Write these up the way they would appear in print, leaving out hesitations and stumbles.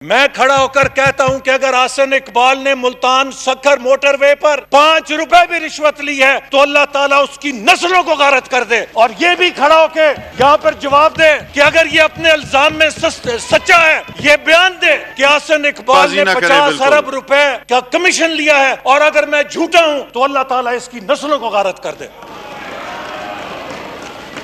میں کھڑا ہو کر کہتا ہوں کہ اگر آسن اقبال نے ملتان سکھر موٹر وے پر 5 روپے بھی رشوت لی ہے تو اللہ تعالیٰ اس کی نسلوں کو غارت کر دے، اور یہ بھی کھڑا ہو کے یہاں پر جواب دے کہ اگر یہ اپنے الزام میں سچا ہے، یہ بیان دے کہ آسن اقبال نے 50 ارب روپے کا کمیشن لیا ہے، اور اگر میں جھوٹا ہوں تو اللہ تعالیٰ اس کی نسلوں کو غارت کر دے۔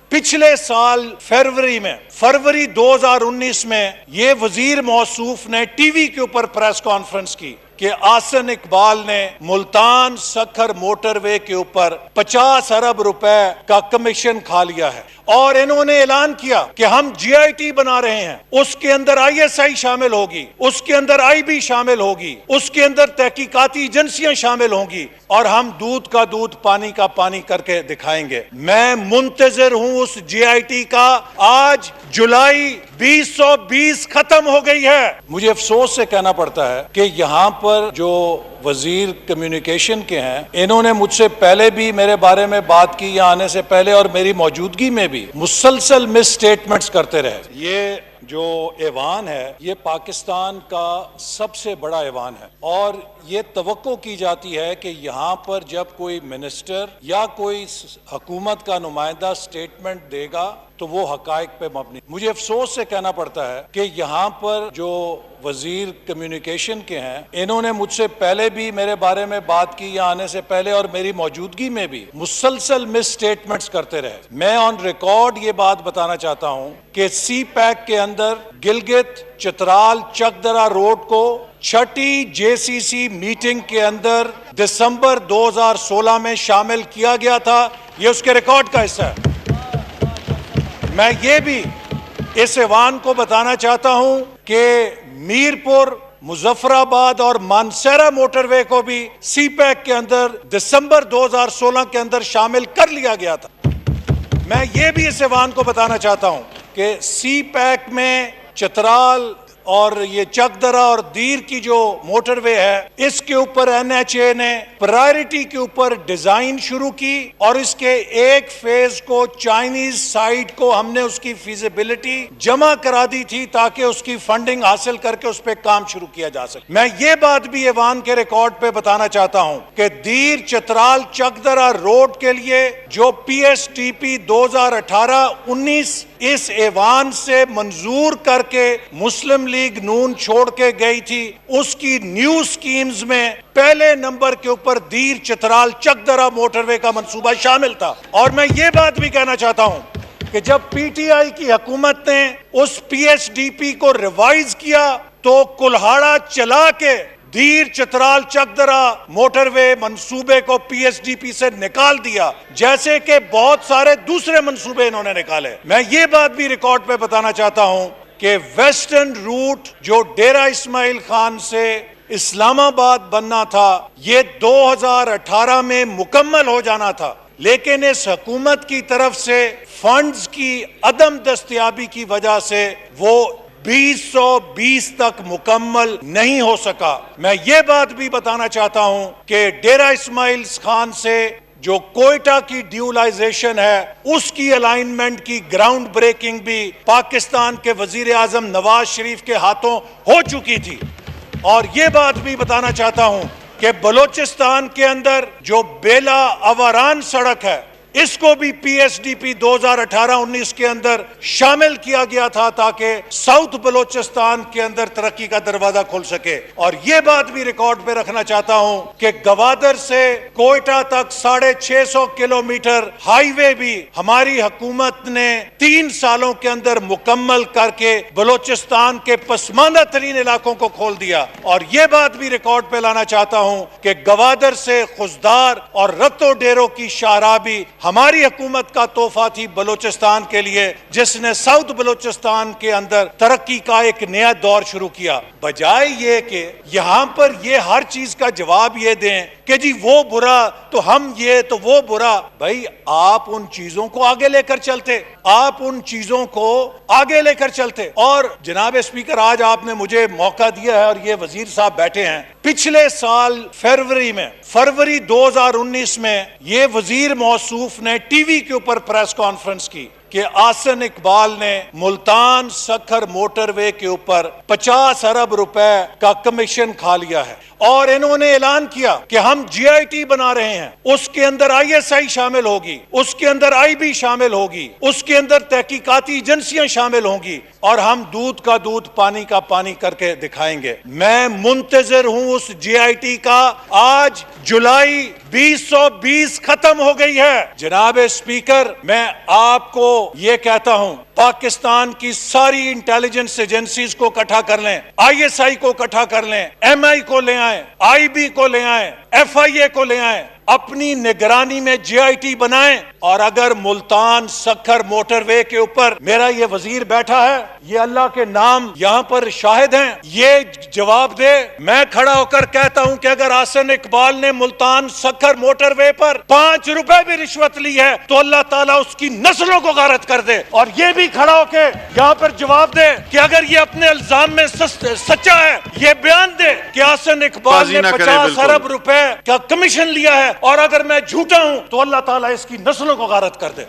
پچھلے سال فروری 2019 میں یہ وزیر موصوف نے ٹی وی کے اوپر پریس کانفرنس کی کہ آسن اقبال نے ملتان سکھر موٹر وے کے اوپر 50 ارب روپے کا کمیشن کھا لیا ہے، اور انہوں نے اعلان کیا کہ ہم جی آئی ٹی بنا رہے ہیں، اس کے اندر آئی ایس آئی شامل ہوگی، اس کے اندر آئی بی شامل ہوگی، اس کے اندر تحقیقاتی ایجنسیاں شامل ہوں گی، اور ہم دودھ کا دودھ پانی کا پانی کر کے دکھائیں گے۔ میں منتظر ہوں اس جی آئی ٹی کا۔ آج جولائی 2020 ختم ہو گئی ہے۔ مجھے افسوس سے کہنا پڑتا ہے کہ یہاں پر جو وزیر کمیونیکیشن کے ہیں، انہوں نے مجھ سے پہلے بھی میرے بارے میں بات کی، یہاں آنے سے پہلے اور میری موجودگی میں بھی مسلسل مس سٹیٹمنٹس کرتے رہے۔ یہ جو ایوان ہے یہ پاکستان کا سب سے بڑا ایوان ہے، اور یہ توقع کی جاتی ہے کہ یہاں پر جب کوئی منسٹر یا کوئی حکومت کا نمائندہ سٹیٹمنٹ دے گا تو وہ حقائق پہ مبنی۔ مجھے افسوس سے کہنا پڑتا ہے کہ یہاں پر جو وزیر کمیونیکیشن کے ہیں، انہوں نے مجھ سے پہلے بھی میرے بارے میں بات کی، یہاں آنے سے پہلے اور میری موجودگی میں بھی مسلسل مس سٹیٹمنٹس کرتے رہے۔ میں آن ریکارڈ یہ بات بتانا چاہتا ہوں کہ سی پیک کے اندر گلگت چترال چکدرا روڈ کو چھٹی جے سی سی میٹنگ کے اندر دسمبر 2016 میں شامل کیا گیا تھا۔ یہ اس کے ریکارڈ کا حصہ ہے۔ میں یہ بھی اس ایوان کو بتانا چاہتا ہوں کہ میرپور، مظفر آباد اور مانسہرہ موٹر وے کو بھی سی پیک کے اندر دسمبر 2016 کے اندر شامل کر لیا گیا تھا۔ میں یہ بھی اس ایوان کو بتانا چاہتا ہوں کہ سی پیک میں چترال اور یہ چکدرا اور دیر کی جو موٹر وے ہے، اس کے اوپر این ایچ اے نے پرائرٹی کے اوپر ڈیزائن شروع کی، اور اس کے ایک فیز کو چائنیز سائٹ کو ہم نے اس کی فیزیبلٹی جمع کرا دی تھی تاکہ اس کی فنڈنگ حاصل کر کے اس پہ کام شروع کیا جا سکے۔ میں یہ بات بھی ایوان کے ریکارڈ پہ بتانا چاہتا ہوں کہ دیر چترال چکدرا روڈ کے لیے جو پی ایس ٹی پی 2018-19 اس ایوان سے منظور کر کے مسلم لیگ نون چھوڑ کے گئی تھی، اس کی نیو سکیمز میں پہلے نمبر کے اوپر دیر چترال چکدرا موٹر وے کا منصوبہ شامل تھا۔ اور میں یہ بات بھی کہنا چاہتا ہوں کہ جب پی ٹی آئی کی حکومت نے اس پی ایس ڈی پی کو ریوائز کیا تو کلہاڑا چلا کے دیر چترال چکدرا موٹر وے منصوبے کو پی ایس ڈی پی سے نکال دیا، جیسے کہ بہت سارے دوسرے منصوبے انہوں نے نکالے۔ میں یہ بات بھی ریکارڈ پہ بتانا چاہتا ہوں کہ ویسٹرن روٹ جو ڈیرہ اسماعیل خان سے اسلام آباد بننا تھا، یہ 2018 میں مکمل ہو جانا تھا، لیکن اس حکومت کی طرف سے فنڈز کی عدم دستیابی کی وجہ سے وہ 2020 تک مکمل نہیں ہو سکا۔ میں یہ بات بھی بتانا چاہتا ہوں کہ ڈیرہ اسماعیل خان سے جو کوئٹہ کی ڈیولائزیشن ہے، اس کی الائنمنٹ کی گراؤنڈ بریکنگ بھی پاکستان کے وزیر اعظم نواز شریف کے ہاتھوں ہو چکی تھی۔ اور یہ بات بھی بتانا چاہتا ہوں کہ بلوچستان کے اندر جو بیلا آوران سڑک ہے، اس کو بھی پی ایس ڈی پی 2018-19 کے اندر شامل کیا گیا تھا تاکہ ساؤتھ بلوچستان کے اندر ترقی کا دروازہ کھل سکے۔ اور یہ بات بھی ریکارڈ پہ رکھنا چاہتا ہوں کہ گوادر سے کوئٹہ تک 650 کلومیٹر ہائی وے بھی ہماری حکومت نے 3 سالوں کے اندر مکمل کر کے بلوچستان کے پسماندہ ترین علاقوں کو کھول دیا۔ اور یہ بات بھی ریکارڈ پہ لانا چاہتا ہوں کہ گوادر سے خزدار اور رتو ڈیرو کی شاہراہ بھی ہماری حکومت کا تحفہ تھی بلوچستان کے لیے، جس نے ساؤتھ بلوچستان کے اندر ترقی کا ایک نیا دور شروع کیا۔ بجائے یہ کہ یہاں پر یہ ہر چیز کا جواب یہ دیں کہ جی وہ برا تو ہم یہ تو وہ برا، بھائی آپ ان چیزوں کو آگے لے کر چلتے، آپ ان چیزوں کو آگے لے کر چلتے۔ اور جناب اسپیکر، آج آپ نے مجھے موقع دیا ہے اور یہ وزیر صاحب بیٹھے ہیں، پچھلے سال فروری 2019 میں یہ وزیر موصوف نے ٹی وی کے اوپر پریس کانفرنس کی کہ آسن اقبال نے ملتان سکھر موٹر وے کے اوپر 50 ارب روپے کا کمیشن کھا لیا ہے، اور انہوں نے اعلان کیا کہ ہم جی آئی ٹی بنا رہے ہیں، اس کے اندر آئی ایس آئی شامل ہوگی، اس کے اندر آئی بی شامل ہوگی، اس کے اندر تحقیقاتی ایجنسیاں شامل ہوں گی، اور ہم دودھ کا دودھ پانی کا پانی کر کے دکھائیں گے۔ میں منتظر ہوں اس جی آئی ٹی کا۔ آج جولائی 2020 ختم ہو گئی ہے۔ جناب اسپیکر، میں آپ کو یہ کہتا ہوں، پاکستان کی ساری انٹیلیجنس ایجنسیز کو اکٹھا کر لیں، آئی ایس آئی کو اکٹھا کر لیں، ایم آئی کو لے آئیں، آئی بی کو لے آئیں، ایف آئی اے کو لے آئیں، اپنی نگرانی میں جی آئی ٹی بنائیں، اور اگر ملتان سکھر موٹر وے کے اوپر میرا یہ وزیر بیٹھا ہے، یہ اللہ کے نام یہاں پر شاہد ہیں، یہ جواب دے۔ میں کھڑا ہو کر کہتا ہوں کہ اگر آسن اقبال نے ملتان سکھر موٹر وے پر 5 روپے بھی رشوت لی ہے تو اللہ تعالیٰ اس کی نسلوں کو غارت کر دے۔ اور یہ بھی کھڑا ہو کے یہاں پر جواب دے کہ اگر یہ اپنے الزام میں سچا ہے، یہ بیان دے کہ آسن اقبال نے 50 ارب روپے کا کمیشن لیا ہے، اور اگر میں جھوٹا ہوں تو اللہ تعالیٰ اس کی نسلوں کو غارت کر دے۔